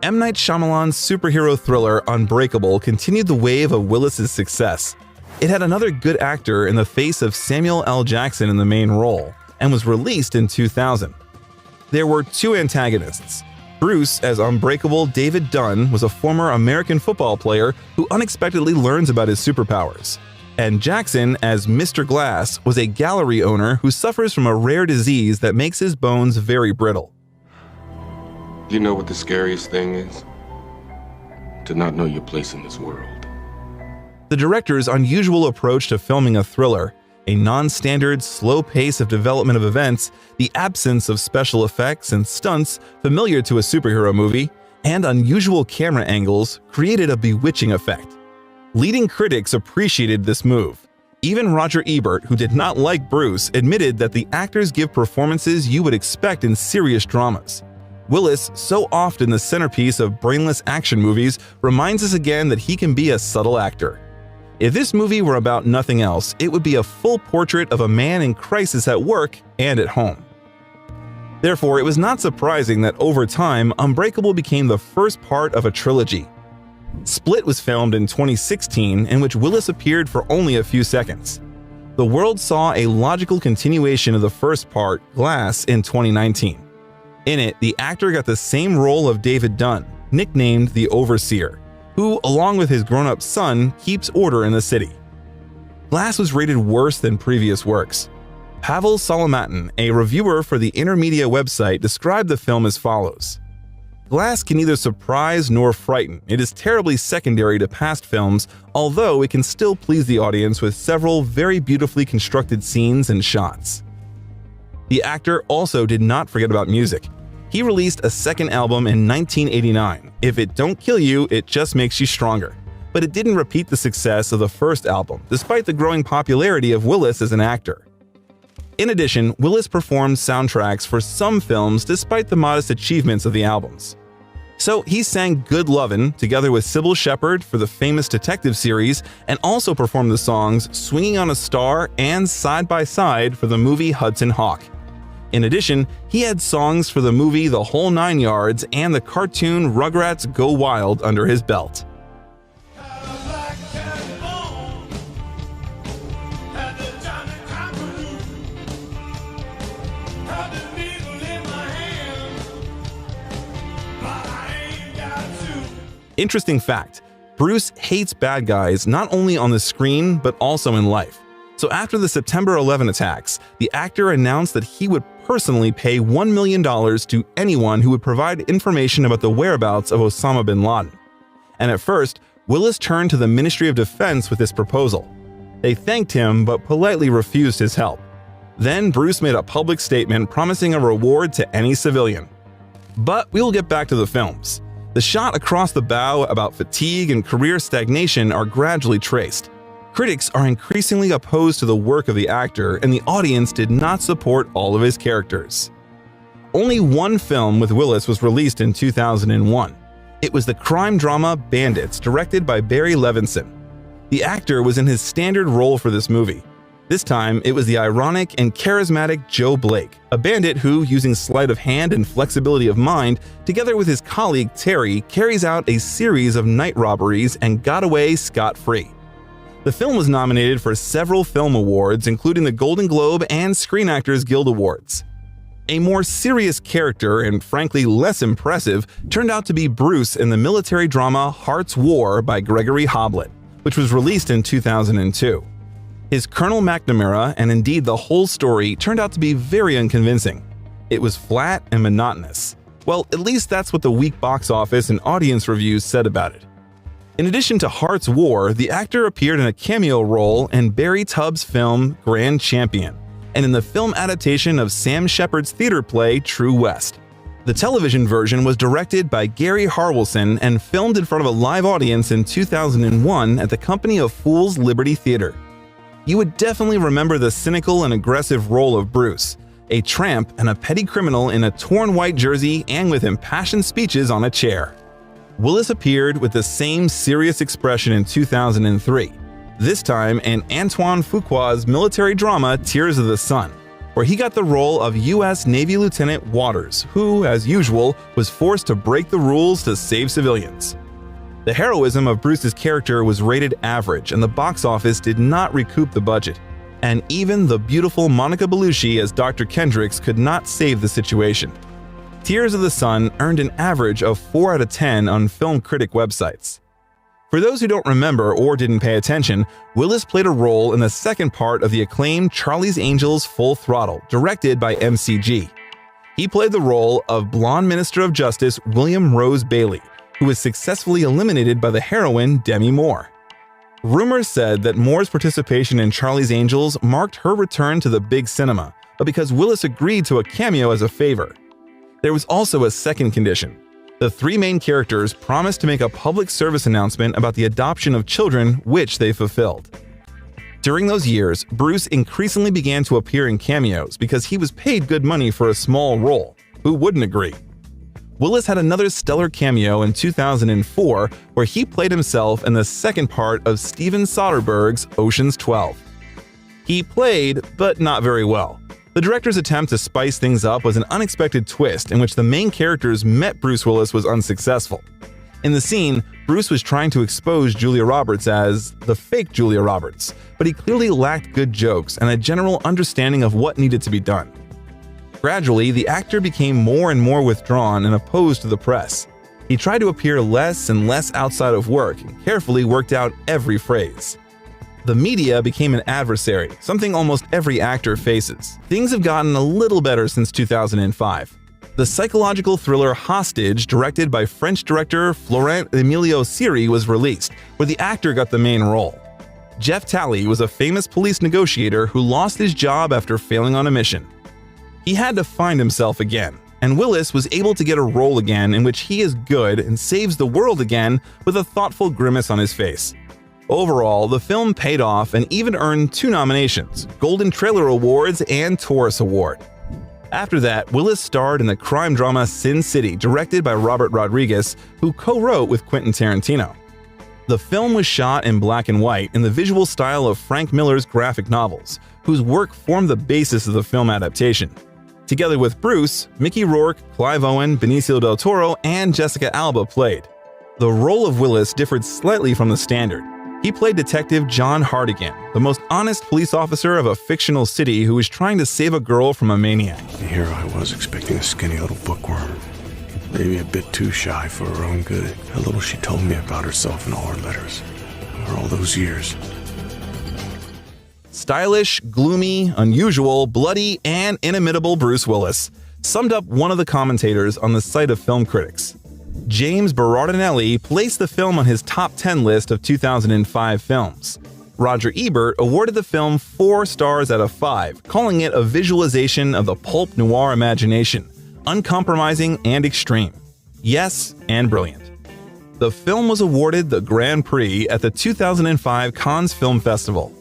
M. Night Shyamalan's superhero thriller Unbreakable continued the wave of Willis's success. It had another good actor in the face of Samuel L. Jackson in the main role, and was released in 2000. There were two antagonists. Bruce, as Unbreakable David Dunn, was a former American football player who unexpectedly learns about his superpowers. And Jackson, as Mr. Glass, was a gallery owner who suffers from a rare disease that makes his bones very brittle. You know what the scariest thing is? To not know your place in this world. The director's unusual approach to filming a thriller, a non-standard, slow pace of development of events, the absence of special effects and stunts familiar to a superhero movie, and unusual camera angles created a bewitching effect. Leading critics appreciated this move. Even Roger Ebert, who did not like Bruce, admitted that the actors give performances you would expect in serious dramas. Willis, so often the centerpiece of brainless action movies, reminds us again that he can be a subtle actor. If this movie were about nothing else, it would be a full portrait of a man in crisis at work and at home. Therefore, it was not surprising that over time, Unbreakable became the first part of a trilogy. Split was filmed in 2016, in which Willis appeared for only a few seconds. The world saw a logical continuation of the first part, Glass, in 2019. In it, the actor got the same role of David Dunn, nicknamed the Overseer, who, along with his grown-up son, keeps order in the city. Glass was rated worse than previous works. Pavel Solomatin, a reviewer for the Intermedia website, described the film as follows. Glass can neither surprise nor frighten. It is terribly secondary to past films, although it can still please the audience with several very beautifully constructed scenes and shots. The actor also did not forget about music. He released a second album in 1989, If It Don't Kill You, It Just Makes You Stronger, but it didn't repeat the success of the first album, despite the growing popularity of Willis as an actor. In addition, Willis performed soundtracks for some films despite the modest achievements of the albums. So he sang Good Lovin' together with Sybil Shepherd for the famous detective series, and also performed the songs Swinging on a Star and Side by Side for the movie Hudson Hawk. In addition, he had songs for the movie The Whole Nine Yards and the cartoon Rugrats Go Wild under his belt. Interesting fact, Bruce hates bad guys not only on the screen but also in life. So after the September 11 attacks, the actor announced that he would personally pay $1 million to anyone who would provide information about the whereabouts of Osama bin Laden. And at first, Willis turned to the Ministry of Defense with this proposal. They thanked him but politely refused his help. Then Bruce made a public statement promising a reward to any civilian. But we'll get back to the films. The shot across the bow about fatigue and career stagnation are gradually traced. Critics are increasingly opposed to the work of the actor, and the audience did not support all of his characters. Only one film with Willis was released in 2001. It was the crime drama Bandits, directed by Barry Levinson. The actor was in his standard role for this movie. This time, it was the ironic and charismatic Joe Blake, a bandit who, using sleight of hand and flexibility of mind, together with his colleague Terry, carries out a series of night robberies and got away scot-free. The film was nominated for several film awards, including the Golden Globe and Screen Actors Guild Awards. A more serious character, and frankly less impressive, turned out to be Bruce in the military drama Heart's War by Gregory Hoblit, which was released in 2002. His Colonel McNamara, and indeed the whole story, turned out to be very unconvincing. It was flat and monotonous. Well, at least that's what the weak box office and audience reviews said about it. In addition to Heart's War, the actor appeared in a cameo role in Barry Tubbs' film Grand Champion, and in the film adaptation of Sam Shepard's theater play True West. The television version was directed by Gary Harwilson and filmed in front of a live audience in 2001 at the Company of Fools Liberty Theater. You would definitely remember the cynical and aggressive role of Bruce, a tramp and a petty criminal in a torn white jersey and with impassioned speeches on a chair. Willis appeared with the same serious expression in 2003, this time in Antoine Fuqua's military drama Tears of the Sun. where he got the role of U.S. Navy Lieutenant Waters, who, as usual, was forced to break the rules to save civilians. The heroism of Bruce's character was rated average, and the box office did not recoup the budget. And even the beautiful Monica Bellucci as Dr. Kendricks could not save the situation. Tears of the Sun earned an average of 4 out of 10 on film critic websites. For those who don't remember or didn't pay attention, Willis played a role in the second part of the acclaimed Charlie's Angels Full Throttle, directed by MCG. He played the role of blonde Minister of Justice William Rose Bailey, who was successfully eliminated by the heroine Demi Moore. Rumors said that Moore's participation in Charlie's Angels marked her return to the big cinema, but because Willis agreed to a cameo as a favor. There was also a second condition. The three main characters promised to make a public service announcement about the adoption of children, which they fulfilled. During those years, Bruce increasingly began to appear in cameos because he was paid good money for a small role. Who wouldn't agree? Willis had another stellar cameo in 2004 where he played himself in the second part of Steven Soderbergh's Ocean's 12. He played, but not very well. The director's attempt to spice things up was an unexpected twist in which the main characters met Bruce Willis was unsuccessful. In the scene, Bruce was trying to expose Julia Roberts as the fake Julia Roberts, but he clearly lacked good jokes and a general understanding of what needed to be done. Gradually, the actor became more and more withdrawn and opposed to the press. He tried to appear less and less outside of work and carefully worked out every phrase. The media became an adversary, something almost every actor faces. Things have gotten a little better since 2005. The psychological thriller Hostage, directed by French director Florent Emilio Siri, was released, where the actor got the main role. Jeff Talley was a famous police negotiator who lost his job after failing on a mission. He had to find himself again, and Willis was able to get a role again in which he is good and saves the world again with a thoughtful grimace on his face. Overall, the film paid off and even earned 2 nominations, Golden Trailer Awards and Taurus Award. After that, Willis starred in the crime drama Sin City, directed by Robert Rodriguez, who co-wrote with Quentin Tarantino. The film was shot in black and white in the visual style of Frank Miller's graphic novels, whose work formed the basis of the film adaptation. Together with Bruce, Mickey Rourke, Clive Owen, Benicio del Toro, and Jessica Alba played. The role of Willis differed slightly from the standard. He played Detective John Hartigan, the most honest police officer of a fictional city who was trying to save a girl from a maniac. Here I was expecting a skinny little bookworm, maybe a bit too shy for her own good. How little she told me about herself in all her letters, over all those years. Stylish, gloomy, unusual, bloody, and inimitable Bruce Willis summed up one of the commentators on the site of film critics. James Berardinelli placed the film on his top 10 list of 2005 films. Roger Ebert awarded the film 4 stars out of 5, calling it a visualization of the pulp noir imagination, uncompromising and extreme. Yes, and brilliant. The film was awarded the Grand Prix at the 2005 Cannes Film Festival.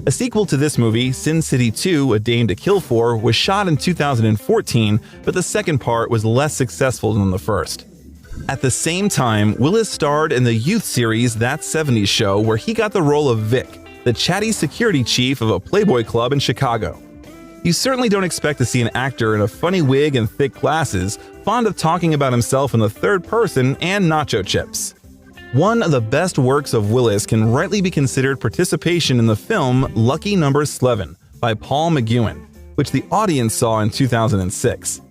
A sequel to this movie, Sin City 2: A Dame to Kill For, was shot in 2014, but the second part was less successful than the first. At the same time, Willis starred in the youth series That 70s Show, where he got the role of Vic, the chatty security chief of a Playboy club in Chicago. You certainly don't expect to see an actor in a funny wig and thick glasses, fond of talking about himself in the third person and nacho chips. One of the best works of Willis can rightly be considered participation in the film Lucky Number 11 by Paul McGowan, which the audience saw in 2006.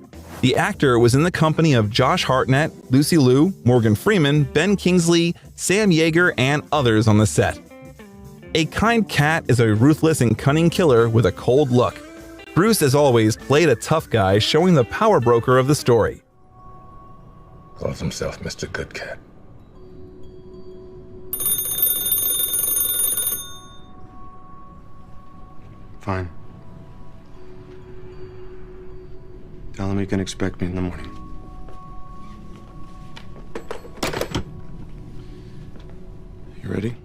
The actor was in the company of Josh Hartnett, Lucy Liu, Morgan Freeman, Ben Kingsley, Sam Yeager, and others on the set. A kind cat is a ruthless and cunning killer with a cold look. Bruce, as always, played a tough guy, showing the power broker of the story. Calls himself Mr. Good Cat. Fine. Tell him he can expect me in the morning. You ready?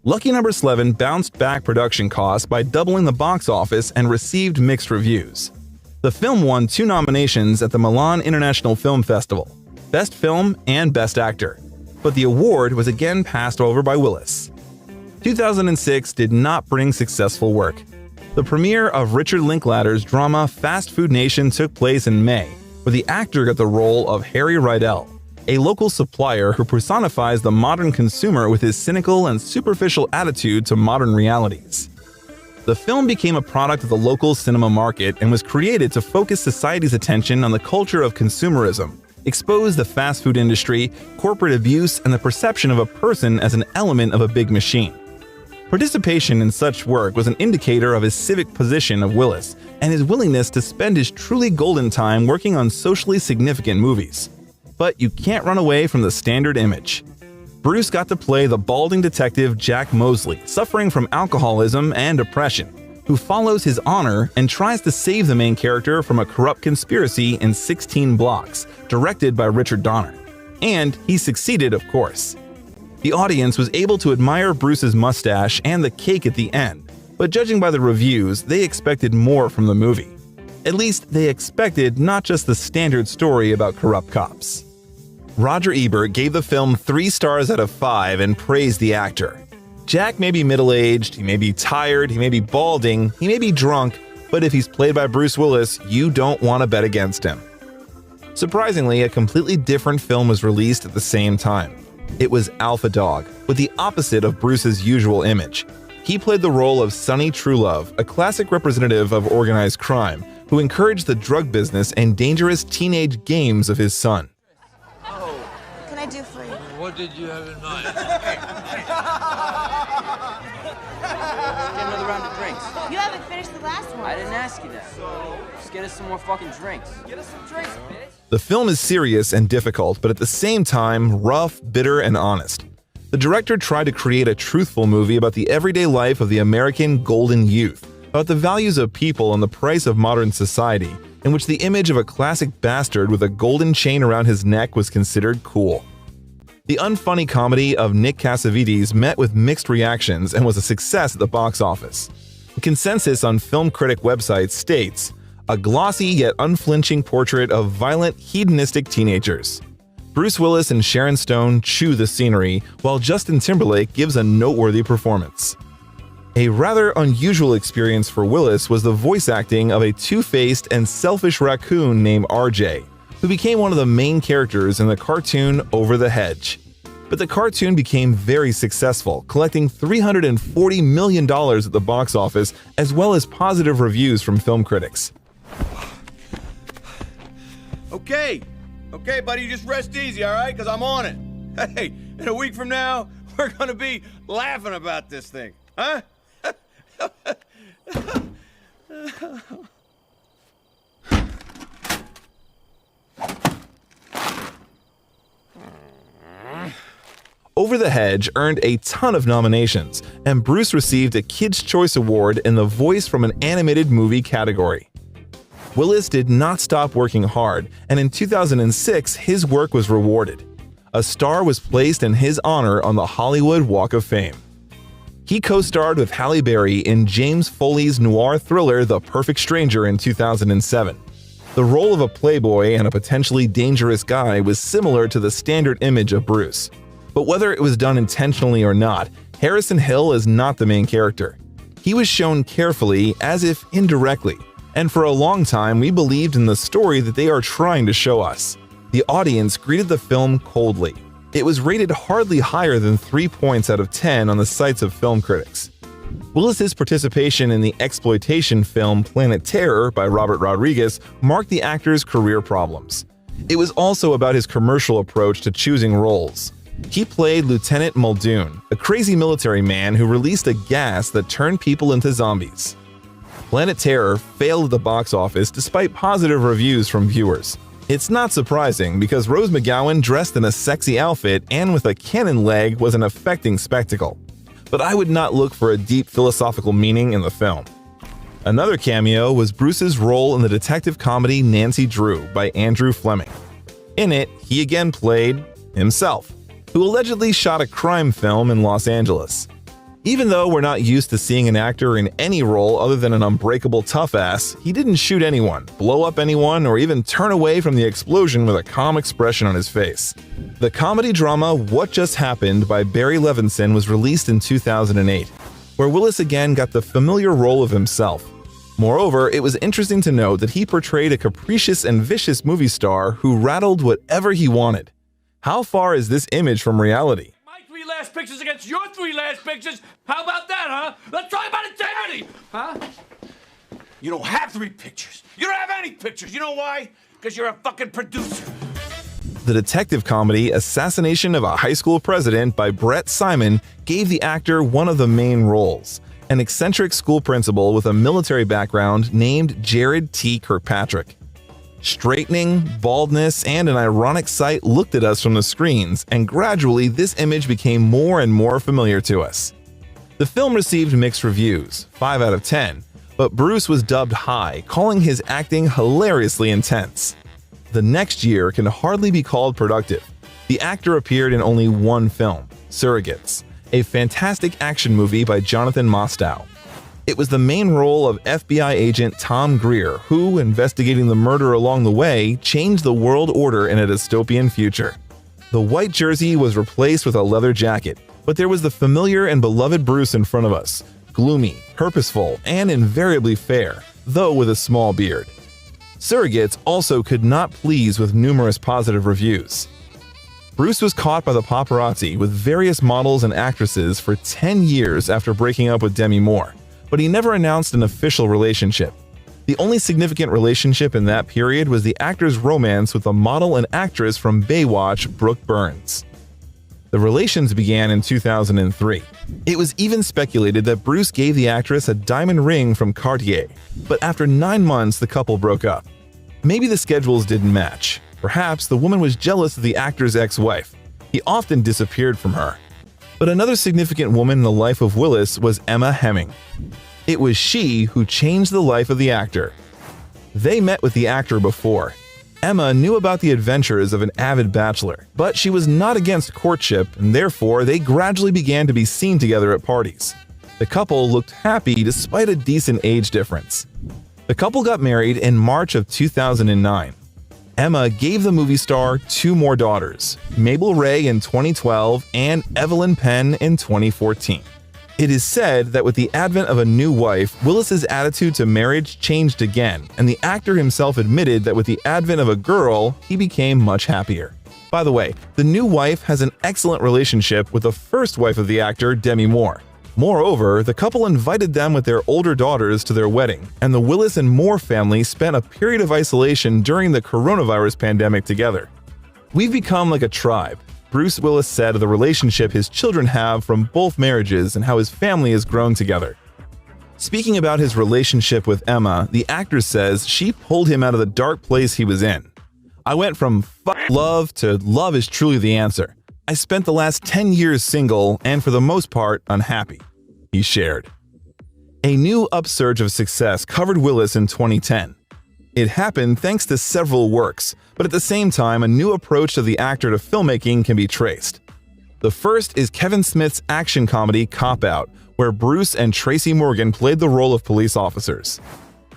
Lucky Number 11 bounced back production costs by doubling the box office and received mixed reviews. The film won 2 nominations at the Milan International Film Festival, Best Film and Best Actor, but the award was again passed over by Willis. 2006 did not bring successful work. The premiere of Richard Linklater's drama Fast Food Nation took place in May, where the actor got the role of Harry Rydell, a local supplier who personifies the modern consumer with his cynical and superficial attitude to modern realities. The film became a product of the local cinema market and was created to focus society's attention on the culture of consumerism, expose the fast food industry, corporate abuse, and the perception of a person as an element of a big machine. Participation in such work was an indicator of his civic position of Willis and his willingness to spend his truly golden time working on socially significant movies. But you can't run away from the standard image. Bruce got to play the balding detective Jack Mosley, suffering from alcoholism and depression, who follows his honor and tries to save the main character from a corrupt conspiracy in 16 Blocks, directed by Richard Donner. And he succeeded, of course. The audience was able to admire Bruce's mustache and the cake at the end, but judging by the reviews, they expected more from the movie. At least they expected not just the standard story about corrupt cops. Roger Ebert gave the film 3 stars out of 5 and praised the actor. Jack may be middle-aged, he may be tired, he may be balding, he may be drunk, but if he's played by Bruce Willis, you don't want to bet against him. Surprisingly, a completely different film was released at the same time. It was Alpha Dog, with the opposite of Bruce's usual image. He played the role of Sonny Truelove, a classic representative of organized crime, who encouraged the drug business and dangerous teenage games of his son. What can I do for you? What did you have in mind? Get another round of drinks. You haven't finished the last one. I didn't ask you that. Just get us some more fucking drinks. Get us some drinks, bitch. The film is serious and difficult, but at the same time, rough, bitter, and honest. The director tried to create a truthful movie about the everyday life of the American golden youth, about the values of people and the price of modern society, in which the image of a classic bastard with a golden chain around his neck was considered cool. The unfunny comedy of Nick Cassavetes met with mixed reactions and was a success at the box office. The consensus on film critic websites states, "A glossy yet unflinching portrait of violent, hedonistic teenagers." Bruce Willis and Sharon Stone chew the scenery, while Justin Timberlake gives a noteworthy performance. A rather unusual experience for Willis was the voice acting of a two-faced and selfish raccoon named RJ, who became one of the main characters in the cartoon Over the Hedge. But the cartoon became very successful, collecting $340 million at the box office, as well as positive reviews from film critics. Okay, buddy, just rest easy, all right? Because I'm on it. Hey, in a week from now, we're going to be laughing about this thing, huh? Over the Hedge earned a ton of nominations, and Bruce received a Kids' Choice Award in the Voice from an Animated Movie category. Willis did not stop working hard, and in 2006 his work was rewarded. A star was placed in his honor on the Hollywood Walk of Fame. He co-starred with Halle Berry in James Foley's noir thriller The Perfect Stranger in 2007. The role of a playboy and a potentially dangerous guy was similar to the standard image of Bruce. But whether it was done intentionally or not, Harrison Hill is not the main character. He was shown carefully, as if indirectly, and for a long time we believed in the story that they are trying to show us. The audience greeted the film coldly. It was rated hardly higher than 3 points out of 10 on the sites of film critics. Willis's participation in the exploitation film Planet Terror by Robert Rodriguez marked the actor's career problems. It was also about his commercial approach to choosing roles. He played Lieutenant Muldoon, a crazy military man who released a gas that turned people into zombies. Planet Terror failed at the box office despite positive reviews from viewers. It's not surprising because Rose McGowan dressed in a sexy outfit and with a cannon leg was an affecting spectacle. But I would not look for a deep philosophical meaning in the film. Another cameo was Bruce's role in the detective comedy Nancy Drew by Andrew Fleming. In it, he again played himself, who allegedly shot a crime film in Los Angeles. Even though we're not used to seeing an actor in any role other than an unbreakable tough-ass, he didn't shoot anyone, blow up anyone, or even turn away from the explosion with a calm expression on his face. The comedy drama What Just Happened by Barry Levinson was released in 2008, where Willis again got the familiar role of himself. Moreover, it was interesting to note that he portrayed a capricious and vicious movie star who rattled whatever he wanted. How far is this image from reality? My 3 last pictures against your 3 last pictures? How about that, huh? Let's talk about integrity, huh? You don't have 3 pictures. You don't have any pictures. You know why? Because you're a fucking producer. The detective comedy Assassination of a High School President by Brett Simon gave the actor one of the main roles, an eccentric school principal with a military background named Jared T. Kirkpatrick. Straightening, baldness, and an ironic sight looked at us from the screens, and gradually this image became more and more familiar to us. The film received mixed reviews, 5 out of 10, but Bruce was dubbed high, calling his acting hilariously intense. The next year can hardly be called productive. The actor appeared in only one film, Surrogates, a fantastic action movie by Jonathan Mostow. It was the main role of FBI agent Tom Greer, who, investigating the murder along the way, changed the world order in a dystopian future. The white jersey was replaced with a leather jacket, but there was the familiar and beloved Bruce in front of us, gloomy, purposeful, and invariably fair, though with a small beard. Surrogates also could not please with numerous positive reviews. Bruce was caught by the paparazzi with various models and actresses for 10 years after breaking up with Demi Moore, but he never announced an official relationship. The only significant relationship in that period was the actor's romance with the model and actress from Baywatch, Brooke Burns. The relations began in 2003. It was even speculated that Bruce gave the actress a diamond ring from Cartier, but after 9 months the couple broke up. Maybe the schedules didn't match. Perhaps the woman was jealous of the actor's ex-wife. He often disappeared from her. But another significant woman in the life of Willis was Emma Hemming. It was she who changed the life of the actor. They met with the actor before. Emma knew about the adventures of an avid bachelor, but she was not against courtship, and therefore they gradually began to be seen together at parties. The couple looked happy despite a decent age difference. The couple got married in March of 2009. Emma gave the movie star 2 more daughters, Mabel Ray in 2012 and Evelyn Penn in 2014. It is said that with the advent of a new wife, Willis's attitude to marriage changed again, and the actor himself admitted that with the advent of a girl, he became much happier. By the way, the new wife has an excellent relationship with the first wife of the actor, Demi Moore. Moreover, the couple invited them with their older daughters to their wedding, and the Willis and Moore family spent a period of isolation during the coronavirus pandemic together. "We've become like a tribe," Bruce Willis said of the relationship his children have from both marriages and how his family has grown together. Speaking about his relationship with Emma, the actor says she pulled him out of the dark place he was in. "I went from fuck love to love is truly the answer. I spent the last 10 years single and for the most part unhappy," he shared. A new upsurge of success covered Willis in 2010. It happened thanks to several works, but at the same time a new approach to the actor to filmmaking can be traced. The first is Kevin Smith's action comedy Cop Out, where Bruce and Tracy Morgan played the role of police officers.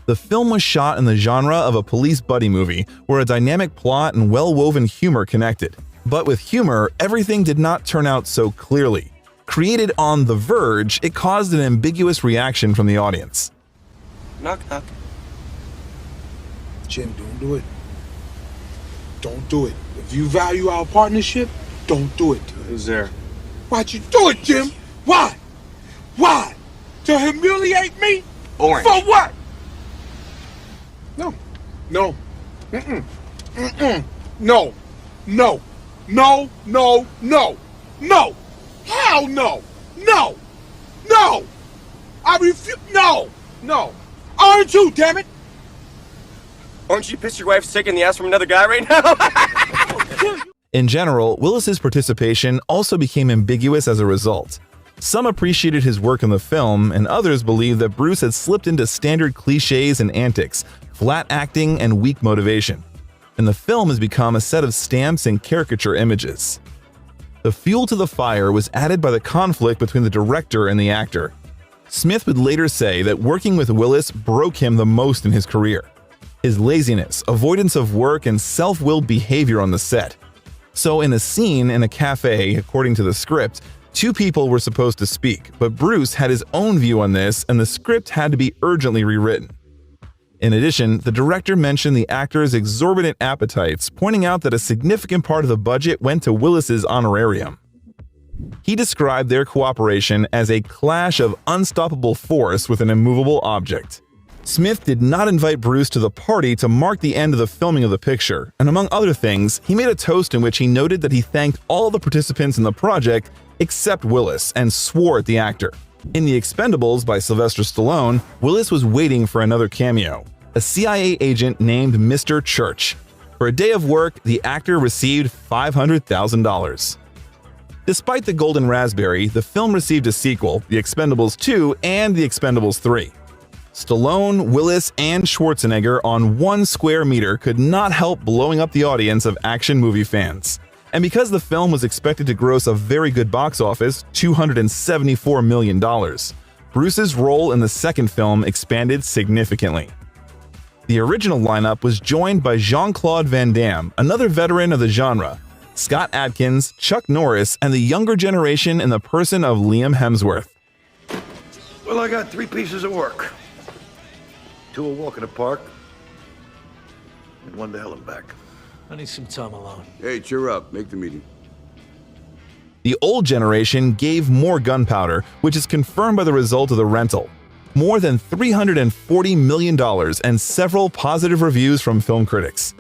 The film was shot in the genre of a police buddy movie where a dynamic plot and well-woven humor connected. But with humor, everything did not turn out so clearly. Created on the verge, it caused an ambiguous reaction from the audience. Knock, knock. Jim, don't do it. Don't do it. If you value our partnership, don't do it. Who's there? Why'd you do it, Jim? Why? Why? To humiliate me? Orange. For what? No. No. Mm-mm. Mm-mm. No. No. No. No. No. No. Hell no. No. No. I refuse. No. No. Aren't you, damn it? Aren't you pissed your wife's taking the ass from another guy right now? In general, Willis's participation also became ambiguous as a result. Some appreciated his work in the film, and others believed that Bruce had slipped into standard cliches and antics, flat acting, and weak motivation. And the film has become a set of stamps and caricature images. The fuel to the fire was added by the conflict between the director and the actor. Smith would later say that working with Willis broke him the most in his career. His laziness, avoidance of work, and self-willed behavior on the set. So in a scene in a cafe, according to the script, Two people were supposed to speak, but Bruce had his own view on this and the script had to be urgently rewritten. In addition, the director mentioned the actors' exorbitant appetites, pointing out that a significant part of the budget went to Willis's honorarium. He described their cooperation as a clash of unstoppable force with an immovable object. Smith did not invite Bruce to the party to mark the end of the filming of the picture, and among other things, he made a toast in which he noted that he thanked all the participants in the project except Willis and swore at the actor. In The Expendables by Sylvester Stallone, Willis was waiting for another cameo, a CIA agent named Mr. Church. For a day of work, the actor received $500,000. Despite the Golden Raspberry, the film received a sequel, The Expendables 2 and The Expendables 3. Stallone, Willis, and Schwarzenegger on one square meter could not help blowing up the audience of action movie fans. And because the film was expected to gross a very good box office, $274 million, Bruce's role in the second film expanded significantly. The original lineup was joined by Jean-Claude Van Damme, another veteran of the genre, Scott Adkins, Chuck Norris, and the younger generation in the person of Liam Hemsworth. Well, I got 3 pieces of work. 2 a walk in the park, and 1 to hell and back. I need some time alone. Hey, cheer up. Make the meeting. The old generation gave more gunpowder, which is confirmed by the result of the rental. More than $340 million and several positive reviews from film critics.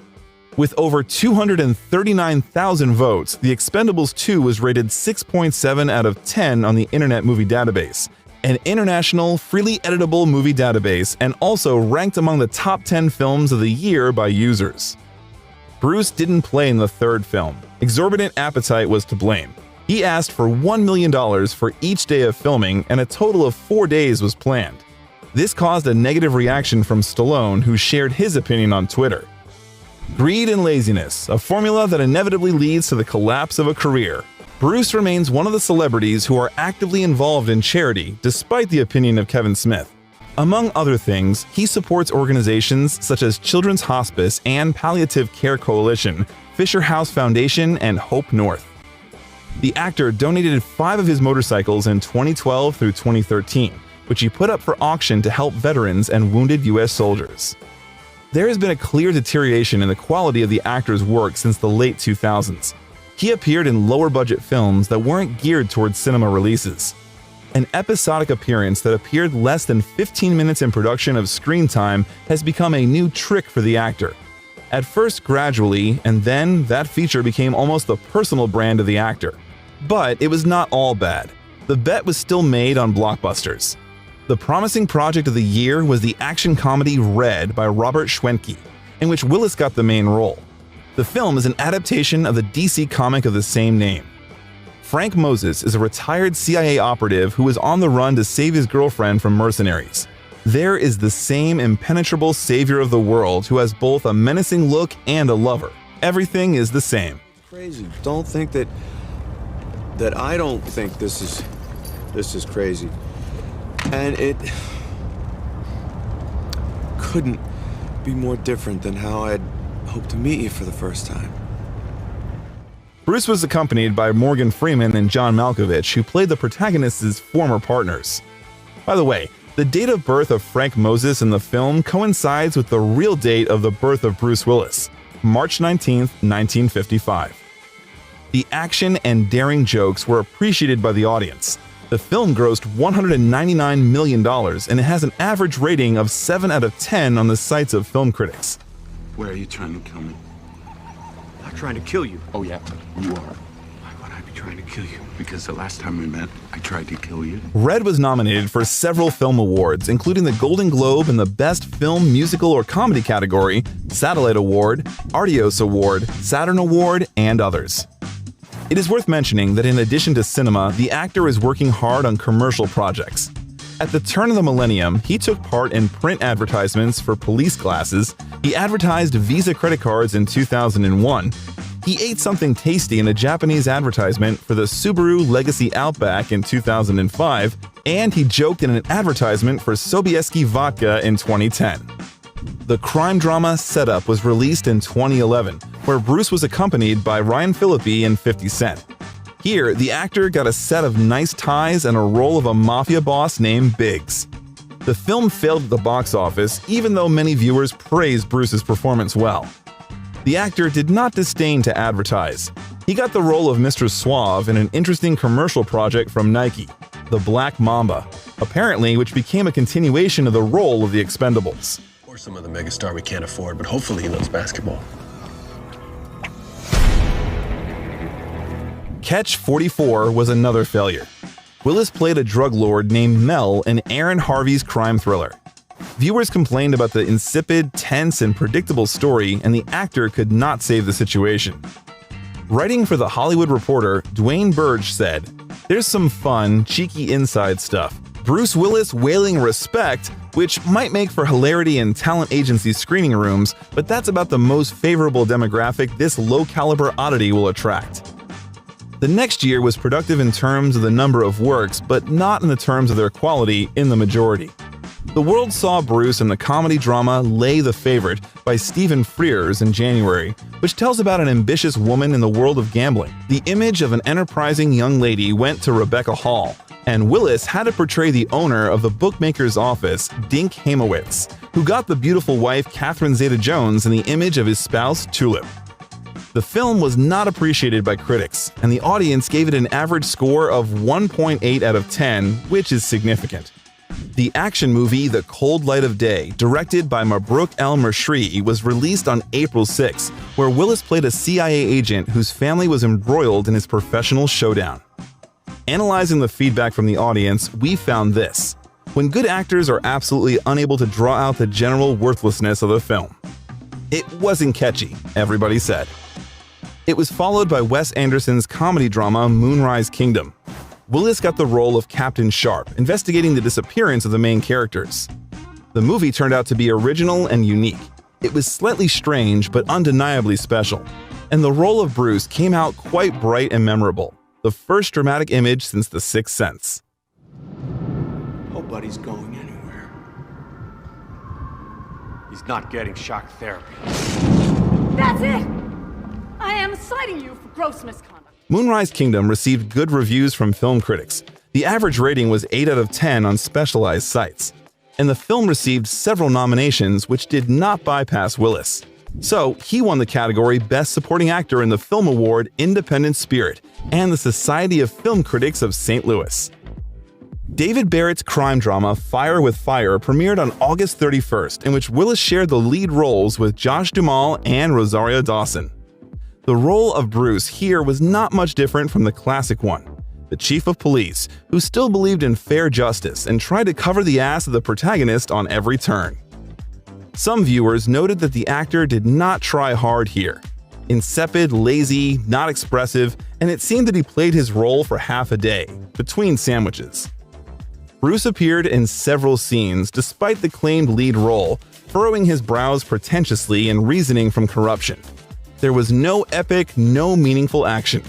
With over 239,000 votes, The Expendables 2 was rated 6.7 out of 10 on the Internet Movie Database, an international, freely editable movie database, and also ranked among the top 10 films of the year by users. Bruce didn't play in the third film. Exorbitant appetite was to blame. He asked for $1 million for each day of filming, and a total of 4 days was planned. This caused a negative reaction from Stallone, who shared his opinion on Twitter. Greed and laziness, a formula that inevitably leads to the collapse of a career. Bruce remains one of the celebrities who are actively involved in charity, despite the opinion of Kevin Smith. Among other things, he supports organizations such as Children's Hospice and Palliative Care Coalition, Fisher House Foundation, and Hope North. The actor donated 5 of his motorcycles in 2012 through 2013, which he put up for auction to help veterans and wounded U.S. soldiers. There has been a clear deterioration in the quality of the actor's work since the late 2000s. He appeared in lower-budget films that weren't geared towards cinema releases. An episodic appearance that appeared less than 15 minutes in production of screen time has become a new trick for the actor. At first gradually, and then that feature became almost the personal brand of the actor. But it was not all bad. The bet was still made on blockbusters. The promising project of the year was the action comedy Red by Robert Schwentke, in which Willis got the main role. The film is an adaptation of the DC comic of the same name. Frank Moses is a retired CIA operative who is on the run to save his girlfriend from mercenaries. There is the same impenetrable savior of the world who has both a menacing look and a lover. Everything is the same. Crazy. Don't think that I don't think this is crazy. And it couldn't be more different than how I'd hoped to meet you for the first time. Bruce was accompanied by Morgan Freeman and John Malkovich, who played the protagonist's former partners. By the way, the date of birth of Frank Moses in the film coincides with the real date of the birth of Bruce Willis, March 19, 1955. The action and daring jokes were appreciated by the audience. The film grossed $199 million, and it has an average rating of 7 out of 10 on the sites of film critics. Where are you trying to kill me? I'm not trying to kill you. Oh, yeah, you are. Why would I be trying to kill you? Because the last time we met, I tried to kill you. Red was nominated for several film awards, including the Golden Globe in the Best Film, Musical, or Comedy category, Satellite Award, Artios Award, Saturn Award, and others. It is worth mentioning that in addition to cinema, the actor is working hard on commercial projects. At the turn of the millennium, he took part in print advertisements for police classes, he advertised Visa credit cards in 2001, he ate something tasty in a Japanese advertisement for the Subaru Legacy Outback in 2005, and he joked in an advertisement for Sobieski Vodka in 2010. The crime drama Setup was released in 2011, where Bruce was accompanied by Ryan Phillippe and 50 Cent. Here, the actor got a set of nice ties and a role of a mafia boss named Biggs. The film failed at the box office, even though many viewers praised Bruce's performance well. The actor did not disdain to advertise. He got the role of Mr. Suave in an interesting commercial project from Nike, the Black Mamba, apparently which became a continuation of the role of the Expendables. Or some other megastar we can't afford, but hopefully he loves basketball. Catch 44 was another failure. Willis played a drug lord named Mel in Aaron Harvey's crime thriller. Viewers complained about the insipid, tense, and predictable story, and the actor could not save the situation. Writing for The Hollywood Reporter, Dwayne Burge said, "There's some fun, cheeky inside stuff. Bruce Willis wailing respect, which might make for hilarity in talent agency screening rooms, but that's about the most favorable demographic this low-caliber oddity will attract." The next year was productive in terms of the number of works, but not in the terms of their quality in the majority. The world saw Bruce in the comedy drama Lay the Favorite by Stephen Frears in January, which tells about an ambitious woman in the world of gambling. The image of an enterprising young lady went to Rebecca Hall, and Willis had to portray the owner of the bookmaker's office, Dink Hamowitz, who got the beautiful wife Catherine Zeta-Jones in the image of his spouse Tulip. The film was not appreciated by critics, and the audience gave it an average score of 1.8 out of 10, which is significant. The action movie The Cold Light of Day, directed by Mabrouk El-Mashri, was released on April 6, where Willis played a CIA agent whose family was embroiled in his professional showdown. Analyzing the feedback from the audience, we found this: when good actors are absolutely unable to draw out the general worthlessness of the film. It wasn't catchy, everybody said. It was followed by Wes Anderson's comedy drama Moonrise Kingdom. Willis got the role of Captain Sharp, investigating the disappearance of the main characters. The movie turned out to be original and unique. It was slightly strange, but undeniably special. And the role of Bruce came out quite bright and memorable, the first dramatic image since The Sixth Sense. Nobody's going anywhere. He's not getting shock therapy. That's it! I am citing you for gross misconduct. Moonrise Kingdom received good reviews from film critics. The average rating was 8 out of 10 on specialized sites. And the film received several nominations, which did not bypass Willis. So, he won the category Best Supporting Actor in the Film Award Independent Spirit and the Society of Film Critics of St. Louis. David Barrett's crime drama Fire with Fire premiered on August 31st, in which Willis shared the lead roles with Josh Duhamel and Rosario Dawson. The role of Bruce here was not much different from the classic one, the chief of police, who still believed in fair justice and tried to cover the ass of the protagonist on every turn. Some viewers noted that the actor did not try hard here. Insipid, lazy, not expressive, and it seemed that he played his role for half a day, between sandwiches. Bruce appeared in several scenes despite the claimed lead role, furrowing his brows pretentiously and reasoning from corruption. There was no epic, no meaningful action.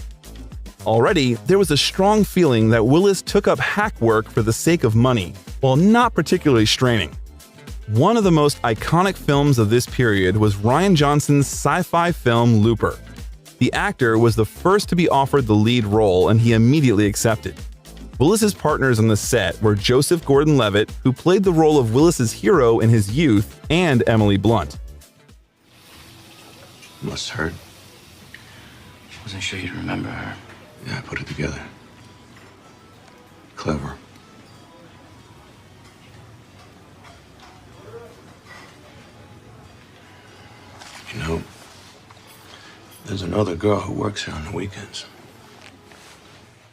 Already, there was a strong feeling that Willis took up hack work for the sake of money, while not particularly straining. One of the most iconic films of this period was Rian Johnson's sci-fi film Looper. The actor was the first to be offered the lead role, and he immediately accepted. Willis's partners on the set were Joseph Gordon-Levitt, who played the role of Willis's hero in his youth, and Emily Blunt. Must hurt. Wasn't sure you'd remember her. Yeah, I put it together. Clever. You know, there's another girl who works here on the weekends.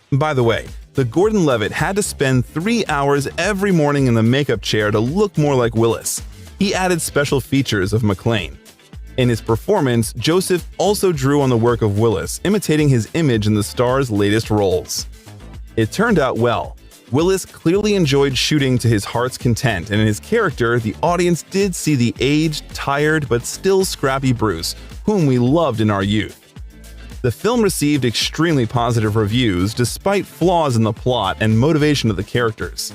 By the way, the Gordon-Levitt had to spend 3 hours every morning in the makeup chair to look more like Willis. He added special features of McClane. In his performance, Joseph also drew on the work of Willis, imitating his image in the star's latest roles. It turned out well. Willis clearly enjoyed shooting to his heart's content, and in his character, the audience did see the aged, tired, but still scrappy Bruce, whom we loved in our youth. The film received extremely positive reviews despite flaws in the plot and motivation of the characters.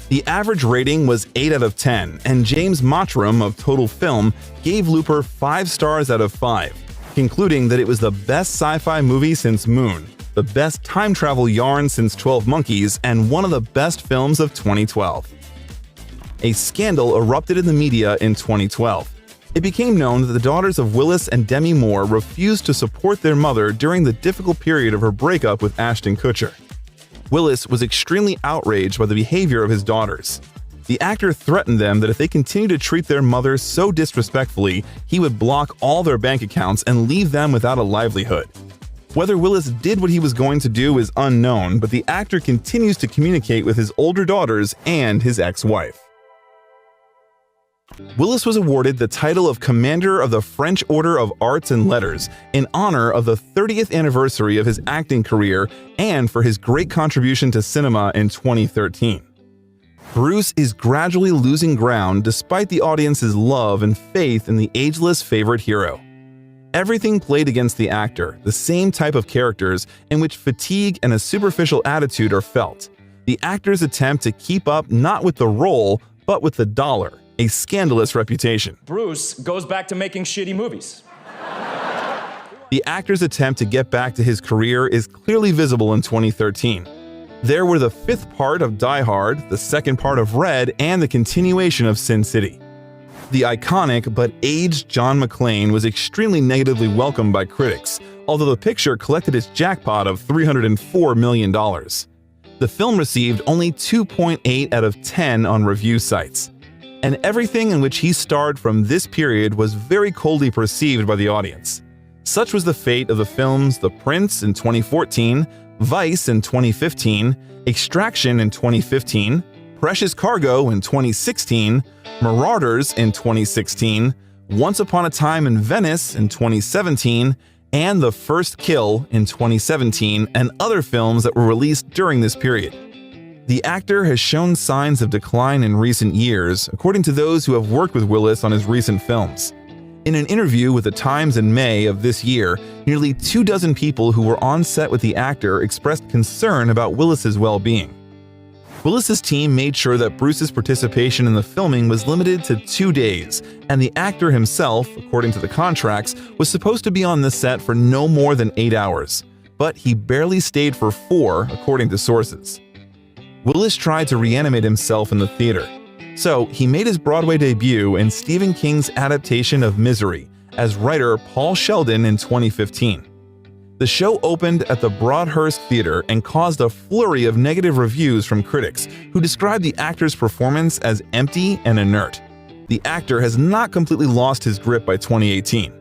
The average rating was 8 out of 10, and James Mottram of Total Film gave Looper 5 stars out of 5, concluding that it was the best sci-fi movie since Moon, the best time travel yarn since 12 Monkeys, and one of the best films of 2012. A scandal erupted in the media in 2012. It became known that the daughters of Willis and Demi Moore refused to support their mother during the difficult period of her breakup with Ashton Kutcher. Willis was extremely outraged by the behavior of his daughters. The actor threatened them that if they continued to treat their mother so disrespectfully, he would block all their bank accounts and leave them without a livelihood. Whether Willis did what he was going to do is unknown, but the actor continues to communicate with his older daughters and his ex-wife. Willis was awarded the title of Commander of the French Order of Arts and Letters in honor of the 30th anniversary of his acting career and for his great contribution to cinema in 2013. Bruce is gradually losing ground despite the audience's love and faith in the ageless favorite hero. Everything played against the actor, the same type of characters in which fatigue and a superficial attitude are felt. The actor's attempt to keep up not with the role, but with the dollar, a scandalous reputation. Bruce goes back to making shitty movies. The actor's attempt to get back to his career is clearly visible in 2013. There were the fifth part of Die Hard, the second part of Red, and the continuation of Sin City. The iconic but aged John McClane was extremely negatively welcomed by critics, although the picture collected its jackpot of $304 million. The film received only 2.8 out of 10 on review sites. And everything in which he starred from this period was very coldly perceived by the audience. Such was the fate of the films The Prince in 2014, Vice in 2015, Extraction in 2015, Precious Cargo in 2016, Marauders in 2016, Once Upon a Time in Venice in 2017, and The First Kill in 2017, and other films that were released during this period. The actor has shown signs of decline in recent years, according to those who have worked with Willis on his recent films. In an interview with The Times in May of this year, nearly 24 people who were on set with the actor expressed concern about Willis's well-being. Willis's team made sure that Bruce's participation in the filming was limited to 2 days, and the actor himself, according to the contracts, was supposed to be on the set for no more than 8 hours. But he barely stayed for 4, according to sources. Willis tried to reanimate himself in the theater. So he made his Broadway debut in Stephen King's adaptation of Misery as writer Paul Sheldon in 2015. The show opened at the Broadhurst Theater and caused a flurry of negative reviews from critics who described the actor's performance as empty and inert. The actor has not completely lost his grip by 2018.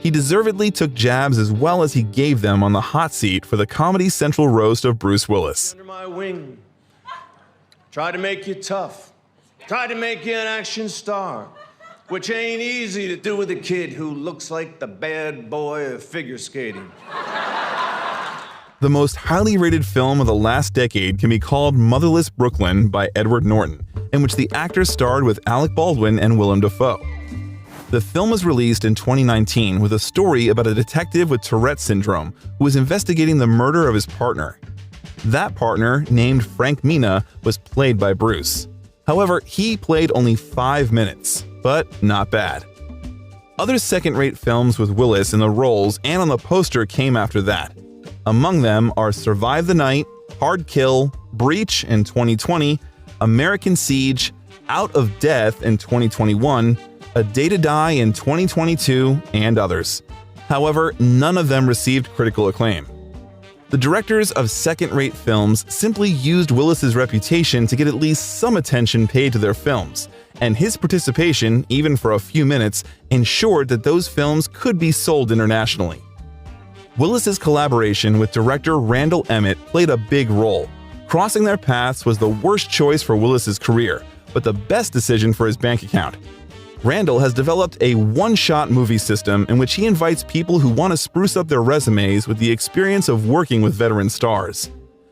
He deservedly took jabs as well as he gave them on the hot seat for the Comedy Central roast of Bruce Willis. Under my wing, try to make you tough. Tried to make you an action star, which ain't easy to do with a kid who looks like the bad boy of figure skating. The most highly rated film of the last decade can be called Motherless Brooklyn by Edward Norton, in which the actor starred with Alec Baldwin and Willem Dafoe. The film was released in 2019 with a story about a detective with Tourette syndrome who was investigating the murder of his partner. That partner, named Frank Mina, was played by Bruce. However, he played only 5 minutes, but not bad. Other second-rate films with Willis in the roles and on the poster came after that. Among them are Survive the Night, Hard Kill, Breach in 2020, American Siege, Out of Death in 2021, A Day to Die in 2022, and others. However, none of them received critical acclaim. The directors of second-rate films simply used Willis's reputation to get at least some attention paid to their films, and his participation, even for a few minutes, ensured that those films could be sold internationally. Willis's collaboration with director Randall Emmett played a big role. Crossing their paths was the worst choice for Willis's career, but the best decision for his bank account. Randall has developed a one-shot movie system in which he invites people who want to spruce up their resumes with the experience of working with veteran stars.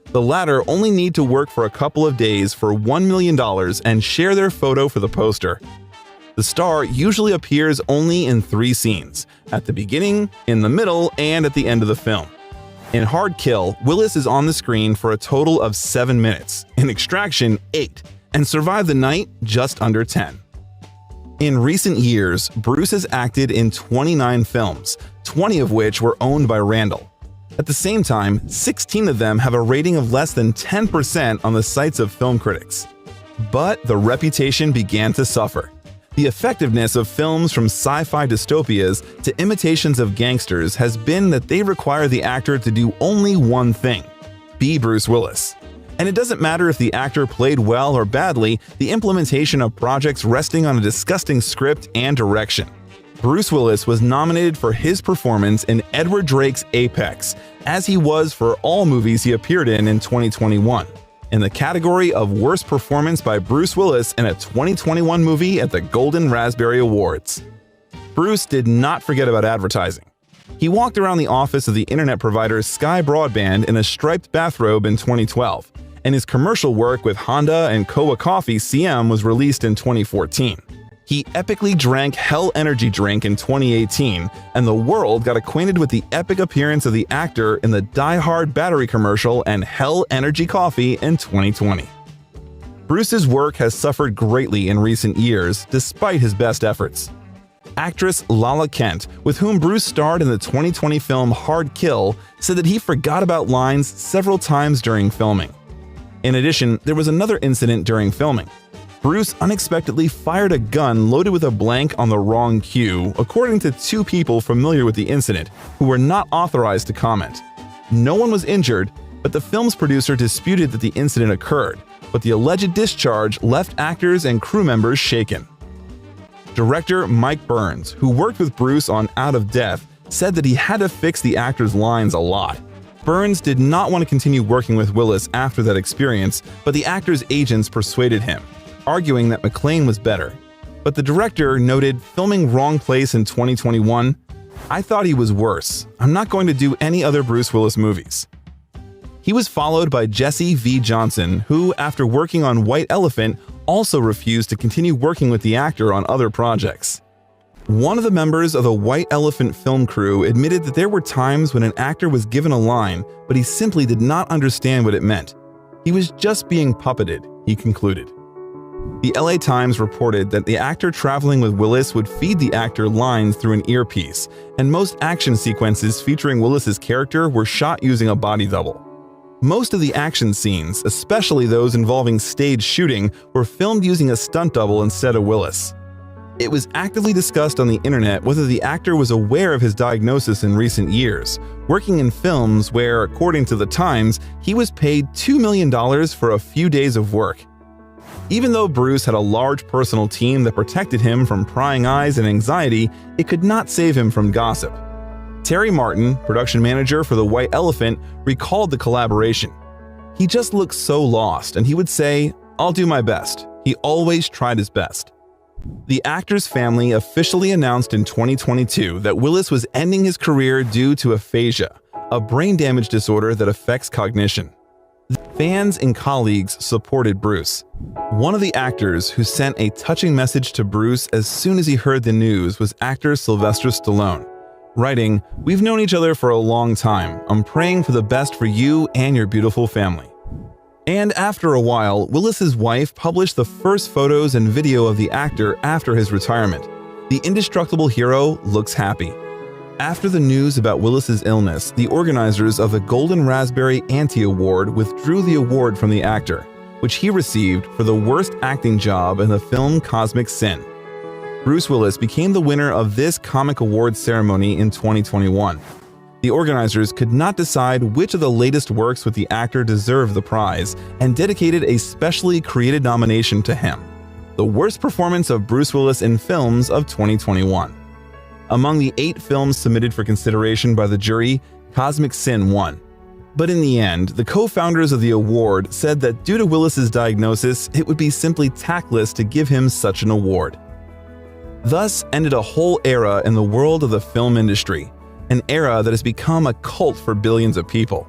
The latter only need to work for a couple of days for $1 million and share their photo for the poster. The star usually appears only in 3 scenes, at the beginning, in the middle, and at the end of the film. In Hard Kill, Willis is on the screen for a total of 7 minutes, in Extraction 8, and Survive the Night just under 10. In recent years, Bruce has acted in 29 films, 20 of which were owned by Randall. At the same time, 16 of them have a rating of less than 10% on the sites of film critics. But the reputation began to suffer. The effectiveness of films from sci-fi dystopias to imitations of gangsters has been that they require the actor to do only one thing: be Bruce Willis. And it doesn't matter if the actor played well or badly, the implementation of projects resting on a disgusting script and direction. Bruce Willis was nominated for his performance in Edward Drake's Apex, as he was for all movies he appeared in 2021, in the category of Worst Performance by Bruce Willis in a 2021 movie at the Golden Raspberry Awards. Bruce did not forget about advertising. He walked around the office of the internet provider Sky Broadband in a striped bathrobe in 2012, and his commercial work with Honda and Koa Coffee CM was released in 2014. He epically drank Hell Energy Drink in 2018, and the world got acquainted with the epic appearance of the actor in the Die Hard battery commercial and Hell Energy Coffee in 2020. Bruce's work has suffered greatly in recent years, despite his best efforts. Actress Lala Kent, with whom Bruce starred in the 2020 film Hard Kill, said that he forgot about lines several times during filming. In addition, there was another incident during filming. Bruce unexpectedly fired a gun loaded with a blank on the wrong cue, according to two people familiar with the incident, who were not authorized to comment. No one was injured, but the film's producer disputed that the incident occurred, but the alleged discharge left actors and crew members shaken. Director Mike Burns, who worked with Bruce on Out of Death, said that he had to fix the actor's lines a lot. Burns did not want to continue working with Willis after that experience, but the actor's agents persuaded him, arguing that McClane was better. But the director noted, filming Wrong Place in 2021, "I thought he was worse. I'm not going to do any other Bruce Willis movies." He was followed by Jesse V. Johnson, who, after working on White Elephant, also refused to continue working with the actor on other projects. One of the members of the White Elephant film crew admitted that there were times when an actor was given a line, but he simply did not understand what it meant. He was just being puppeted, he concluded. The LA Times reported that the actor traveling with Willis would feed the actor lines through an earpiece, and most action sequences featuring Willis's character were shot using a body double. Most of the action scenes, especially those involving stage shooting, were filmed using a stunt double instead of Willis. It was actively discussed on the internet whether the actor was aware of his diagnosis in recent years, working in films where, according to the Times, he was paid $2 million for a few days of work. Even though Bruce had a large personal team that protected him from prying eyes and anxiety, it could not save him from gossip. Terry Martin, production manager for The White Elephant, recalled the collaboration. "He just looked so lost, and he would say, 'I'll do my best.' He always tried his best." The actor's family officially announced in 2022 that Willis was ending his career due to aphasia, a brain damage disorder that affects cognition. Fans and colleagues supported Bruce. One of the actors who sent a touching message to Bruce as soon as he heard the news was actor Sylvester Stallone, writing, "We've known each other for a long time. I'm praying for the best for you and your beautiful family." And after a while, Willis's wife published the first photos and video of the actor after his retirement. The indestructible hero looks happy. After the news about Willis's illness, the organizers of the Golden Raspberry Anti-Award withdrew the award from the actor, which he received for the worst acting job in the film Cosmic Sin. Bruce Willis became the winner of this comic awards ceremony in 2021. The organizers could not decide which of the latest works with the actor deserved the prize and dedicated a specially created nomination to him: the worst performance of Bruce Willis in films of 2021. Among the 8 films submitted for consideration by the jury, Cosmic Sin won. But in the end, the co-founders of the award said that due to Willis's diagnosis, it would be simply tactless to give him such an award. Thus ended a whole era in the world of the film industry, an era that has become a cult for billions of people.